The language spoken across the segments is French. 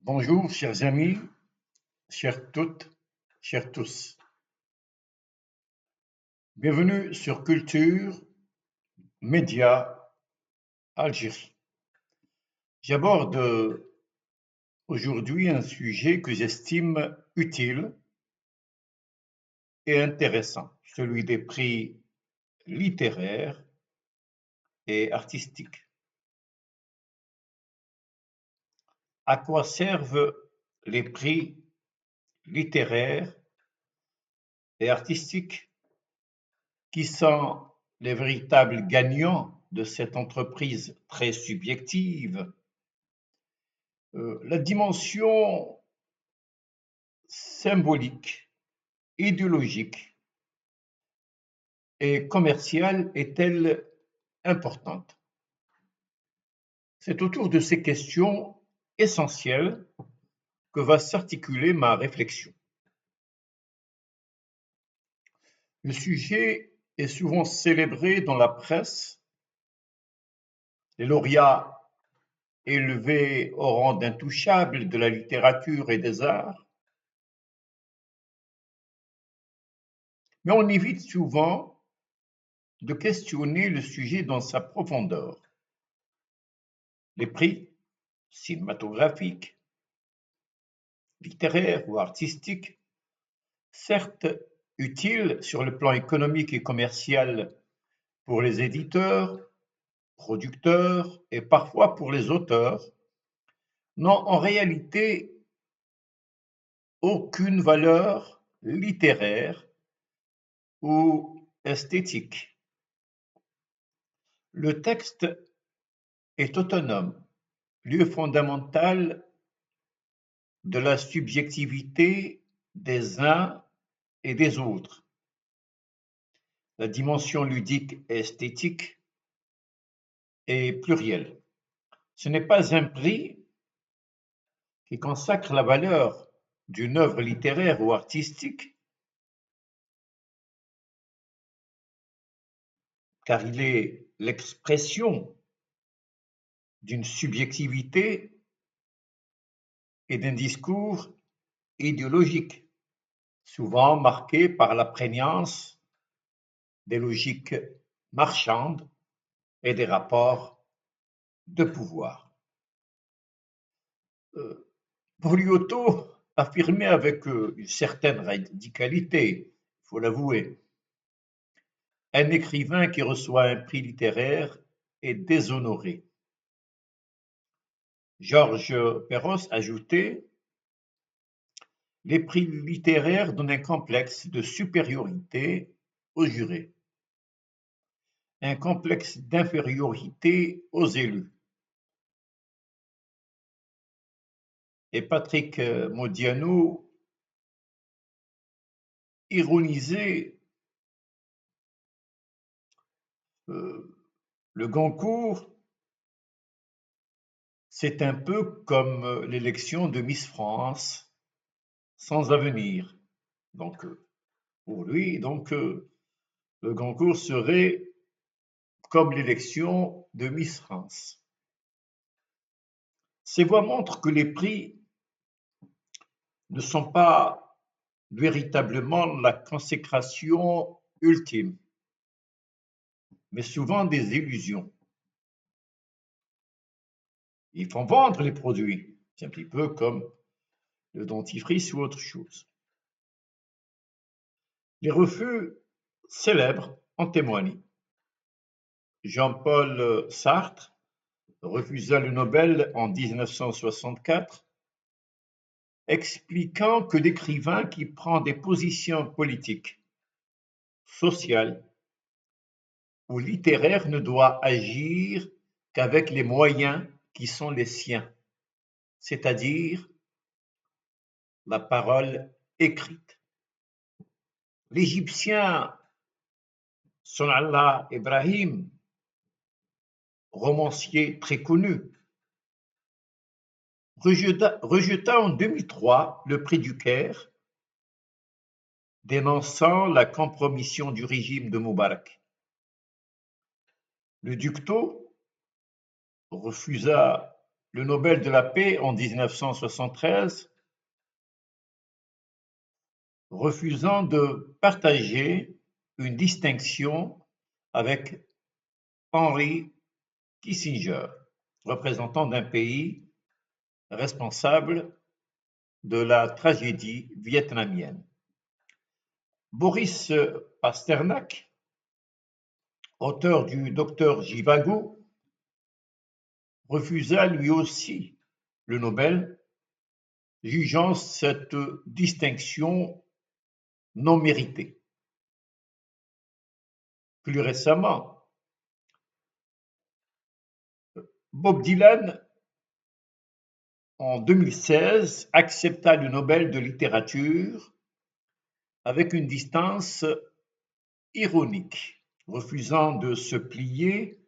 Bonjour, chers amis, chères toutes, chers tous. Bienvenue sur Culture Média Algérie. J'aborde aujourd'hui un sujet que j'estime utile et intéressant, celui des prix littéraires et artistiques. À quoi servent les prix littéraires et artistiques qui sont les véritables gagnants de cette entreprise très subjective? La dimension symbolique, idéologique et commerciale est-elle importante? C'est autour de ces questions essentielles que va s'articuler ma réflexion. Le sujet est souvent célébré dans la presse, les lauréats élevés au rang d'intouchables de la littérature et des arts, mais on évite souvent de questionner le sujet dans sa profondeur. Les prix cinématographiques, littéraires ou artistiques, certes utiles sur le plan économique et commercial pour les éditeurs, producteurs et parfois pour les auteurs, n'ont en réalité aucune valeur littéraire ou esthétique. Le texte est autonome, lieu fondamental de la subjectivité des uns et des autres. La dimension ludique et esthétique est plurielle. Ce n'est pas un prix qui consacre la valeur d'une œuvre littéraire ou artistique, car il est l'expression d'une subjectivité et d'un discours idéologique, souvent marqué par la prégnance des logiques marchandes et des rapports de pouvoir. Briotto affirmait avec une certaine radicalité, il faut l'avouer, un écrivain qui reçoit un prix littéraire est déshonoré. Georges Perros ajoutait: les prix littéraires donnent un complexe de supériorité aux jurés, un complexe d'infériorité aux élus. Et Patrick Modiano ironisait le Goncourt, c'est un peu comme l'élection de Miss France sans avenir. Donc, pour lui, le Goncourt serait comme l'élection de Miss France. Ces voix montrent que les prix ne sont pas véritablement la consécration ultime, mais souvent des illusions. Ils font vendre les produits, c'est un petit peu comme le dentifrice ou autre chose. Les refus célèbres en témoignent. Jean-Paul Sartre refusa le Nobel en 1964, expliquant que l'écrivain qui prend des positions politiques, sociales ou littéraires ne doit agir qu'avec les moyens qui sont les siens, c'est-à-dire la parole écrite. L'Égyptien Sonallah Ibrahim, romancier très connu, rejeta en 2003 le prix du Caire, dénonçant la compromission du régime de Moubarak. Le Ducteau refusa le Nobel de la paix en 1973, refusant de partager une distinction avec Henry Kissinger, représentant d'un pays responsable de la tragédie vietnamienne. Boris Pasternak, auteur du Docteur Jivago, refusa lui aussi le Nobel, jugeant cette distinction non méritée. Plus récemment, Bob Dylan, en 2016, accepta le Nobel de littérature avec une distance ironique, refusant de se plier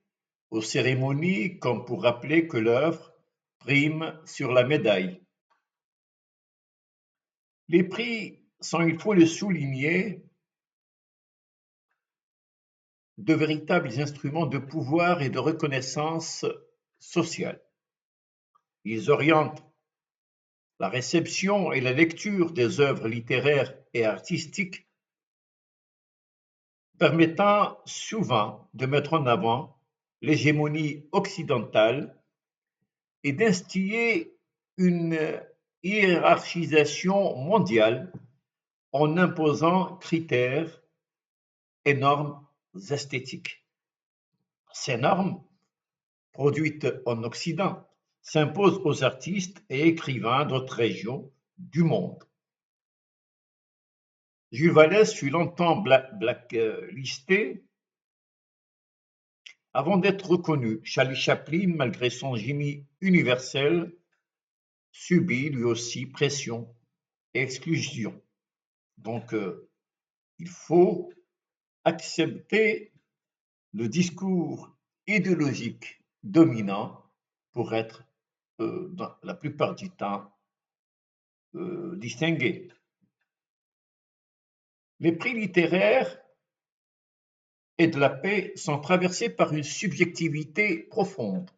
aux cérémonies comme pour rappeler que l'œuvre prime sur la médaille. Les prix sont, il faut le souligner, de véritables instruments de pouvoir et de reconnaissance sociale. Ils orientent la réception et la lecture des œuvres littéraires et artistiques, permettant souvent de mettre en avant l'hégémonie occidentale et d'instiller une hiérarchisation mondiale en imposant critères et normes esthétiques. Ces normes, produites en Occident, s'imposent aux artistes et écrivains d'autres régions du monde. Jules Vallès fut longtemps blacklisté avant d'être reconnu. Charlie Chaplin, malgré son génie universel, subit lui aussi pression et exclusion. Donc, il faut accepter le discours idéologique dominant pour être, dans la plupart du temps, distingué. Les prix littéraires et de la paix sont traversés par une subjectivité profonde,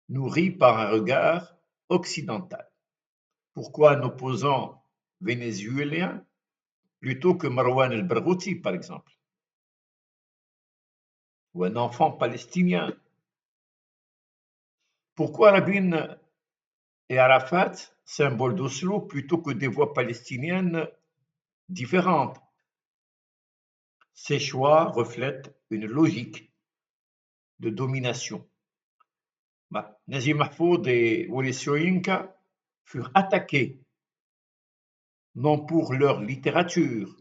nourrie par un regard occidental. Pourquoi un opposant vénézuélien plutôt que Marwan el-Barghouti, par exemple, ou un enfant palestinien? Pourquoi Rabin et Arafat, symbole d'Oslo, plutôt que des voix palestiniennes différentes? Ces choix reflètent une logique de domination. Najib Mahfoud et Wole Soyinka furent attaqués non pour leur littérature,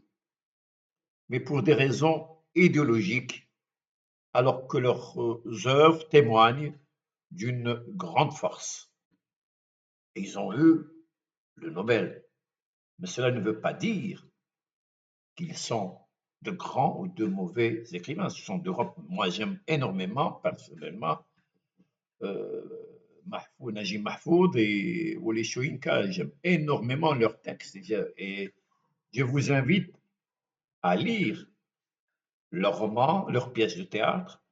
mais pour des raisons idéologiques, alors que leurs œuvres témoignent d'une grande force. Et ils ont eu le Nobel. Mais cela ne veut pas dire qu'ils sont de grands ou de mauvais écrivains. Ce sont d'Europe. Moi, j'aime énormément, personnellement, Najib Mahfoud et Wole Soyinka. J'aime énormément leurs textes. Et je vous invite à lire leurs romans, leurs pièces de théâtre,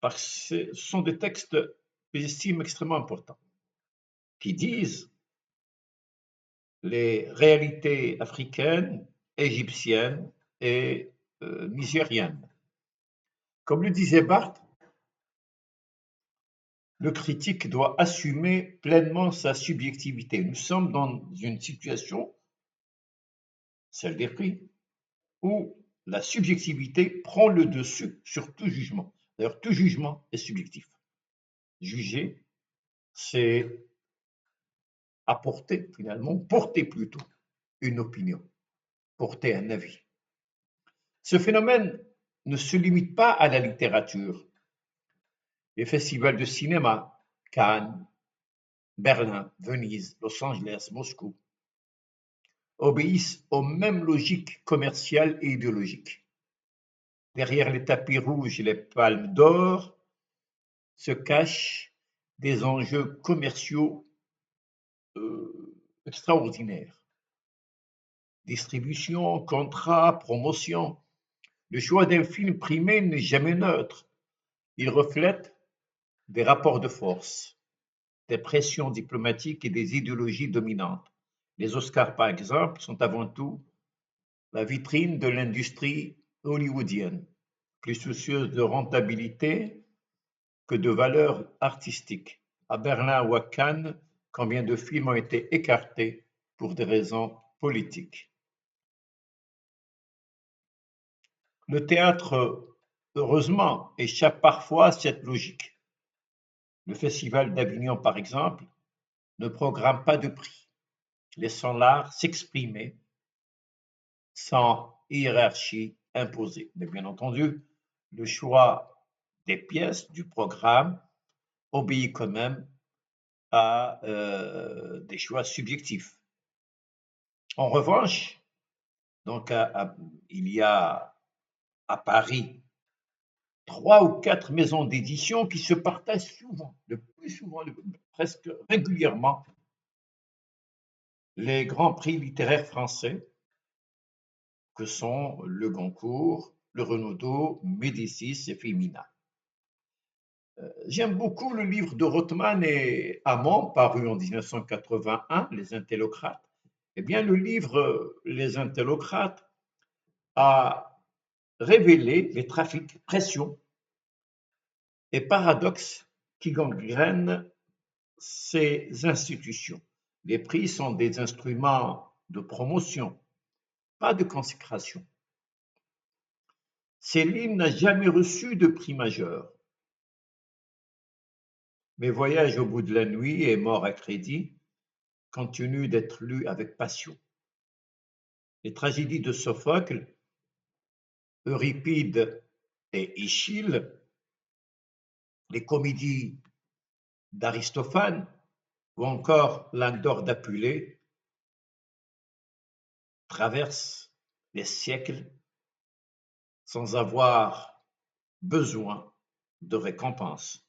parce que ce sont des textes que j'estime extrêmement importants, qui disent les réalités africaines, égyptiennes et nigériennes. Comme le disait Barthes, le critique doit assumer pleinement sa subjectivité. Nous sommes dans une situation, celle des prix, où la subjectivité prend le dessus sur tout jugement. D'ailleurs, tout jugement est subjectif. Juger, c'est apporter finalement, porter plutôt une opinion, porter un avis. Ce phénomène ne se limite pas à la littérature. Les festivals de cinéma, Cannes, Berlin, Venise, Los Angeles, Moscou, obéissent aux mêmes logiques commerciales et idéologiques. Derrière les tapis rouges et les palmes d'or se cachent des enjeux commerciaux extraordinaires. Distribution, contrat, promotion. Le choix d'un film primé n'est jamais neutre. Il reflète des rapports de force, des pressions diplomatiques et des idéologies dominantes. Les Oscars, par exemple, sont avant tout la vitrine de l'industrie hollywoodienne, plus soucieuse de rentabilité que de valeurs artistiques. À Berlin ou à Cannes, combien de films ont été écartés pour des raisons politiques. Le théâtre, heureusement, échappe parfois à cette logique. Le Festival d'Avignon, par exemple, ne programme pas de prix, laissant l'art s'exprimer sans hiérarchie imposée. Mais bien entendu, le choix des pièces, du programme, obéit quand même à des choix subjectifs. En revanche, donc il y a à Paris 3 ou 4 maisons d'édition qui se partagent souvent, le plus souvent, presque régulièrement, les grands prix littéraires français que sont le Goncourt, le Renaudot, Médicis et Femina. J'aime beaucoup le livre de Rothman et Hamon, paru en 1981, Les Intellocrates. Eh bien, le livre Les Intellocrates a révélé les trafics, pressions et paradoxes qui gangrènent ces institutions. Les prix sont des instruments de promotion, pas de consécration. Céline n'a jamais reçu de prix majeur. Mes voyages au bout de la nuit et Mort à crédit continuent d'être lus avec passion. Les tragédies de Sophocle, Euripide et Échille, les comédies d'Aristophane ou encore l'Andorre d'Apulée traversent les siècles sans avoir besoin de récompense.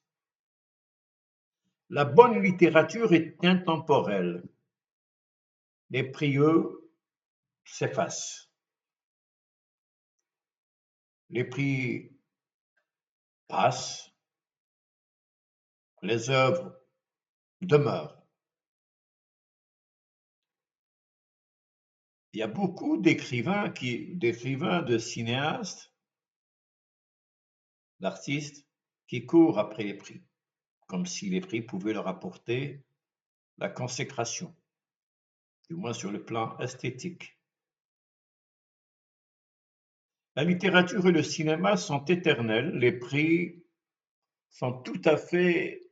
La bonne littérature est intemporelle. Les prix, eux, s'effacent. Les prix passent, les œuvres demeurent. Il y a beaucoup d'écrivains, de cinéastes, d'artistes qui courent après les prix, comme si les prix pouvaient leur apporter la consécration, du moins sur le plan esthétique. La littérature et le cinéma sont éternels, les prix sont tout à fait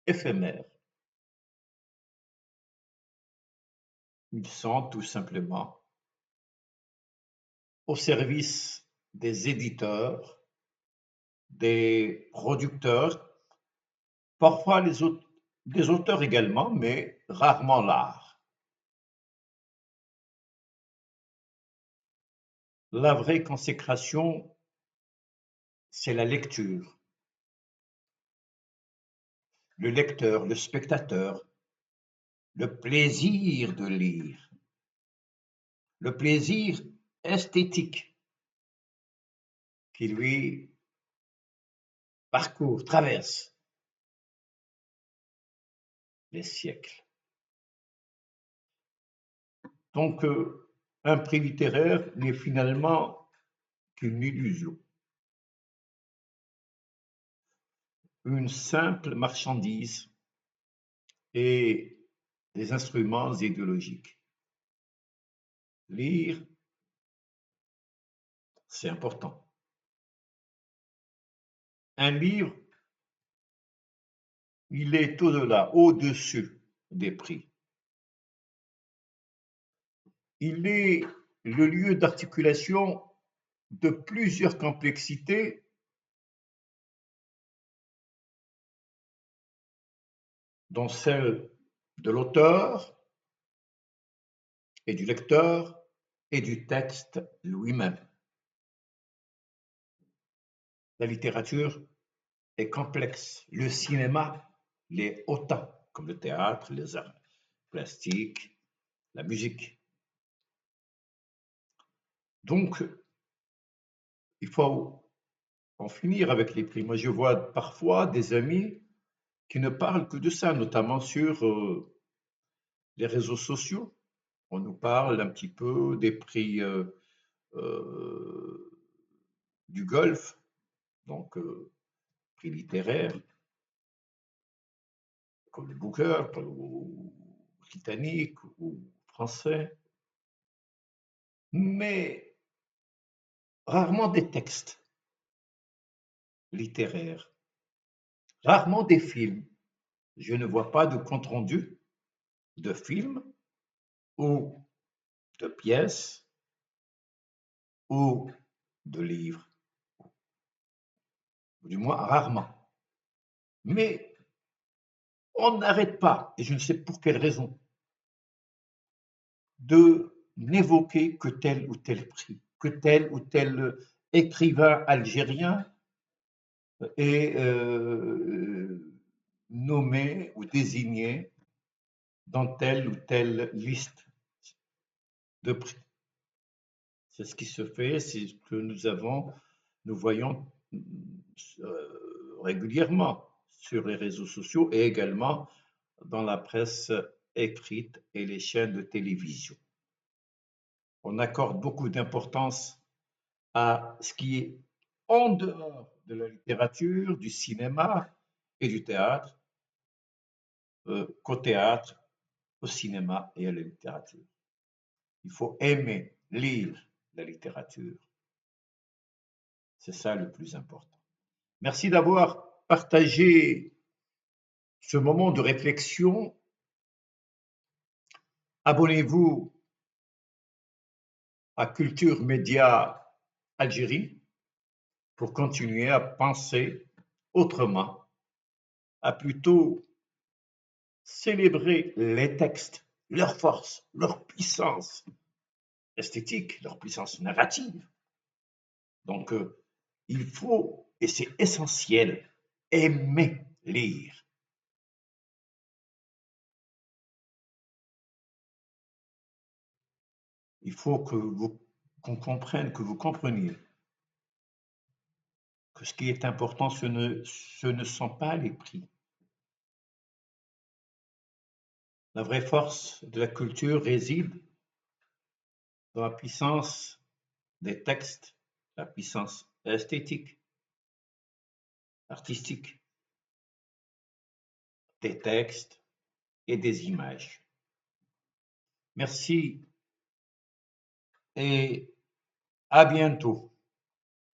éphémères. Ils sont tout simplement au service des éditeurs, des producteurs, parfois des auteurs également, mais rarement l'art. La vraie consécration, c'est la lecture. Le lecteur, le spectateur, le plaisir de lire, le plaisir esthétique qui lui parcourt, traverse les siècles. Donc, un prix littéraire n'est finalement qu'une illusion, une simple marchandise et des instruments idéologiques. Lire, c'est important. Un livre, il est au-delà, au-dessus des prix. Il est le lieu d'articulation de plusieurs complexités dont celle de l'auteur et du lecteur et du texte lui-même. La littérature est complexe, le cinéma l'est autant, comme le théâtre, les arts plastiques, la musique. Donc, il faut en finir avec les prix. Moi, je vois parfois des amis qui ne parlent que de ça, notamment sur les réseaux sociaux. On nous parle un petit peu des prix euh, du Golfe, donc prix littéraires, comme le Booker, ou britannique ou français, mais rarement des textes littéraires, rarement des films. Je ne vois pas de compte-rendu de films ou de pièces ou de livres, du moins rarement. Mais on n'arrête pas, et je ne sais pour quelle raison, de n'évoquer que tel ou tel prix, que tel ou tel écrivain algérien est nommé ou désigné dans telle ou telle liste de prix. C'est ce qui se fait, c'est ce que nous voyons régulièrement sur les réseaux sociaux et également dans la presse écrite et les chaînes de télévision. On accorde beaucoup d'importance à ce qui est en dehors de la littérature, du cinéma et du théâtre, qu'au théâtre, au cinéma et à la littérature. Il faut aimer lire la littérature. C'est ça le plus important. Merci d'avoir partagé ce moment de réflexion. Abonnez-vous à Culture Média Algérie pour continuer à penser autrement, à plutôt célébrer les textes, leur force, leur puissance esthétique, leur puissance narrative. Donc, il faut, et c'est essentiel, aimer lire. Il faut qu'on comprenne, que vous compreniez que ce qui est important, ce ne sont pas les prix. La vraie force de la culture réside dans la puissance des textes, la puissance esthétique, artistique, des textes et des images. Merci et à bientôt.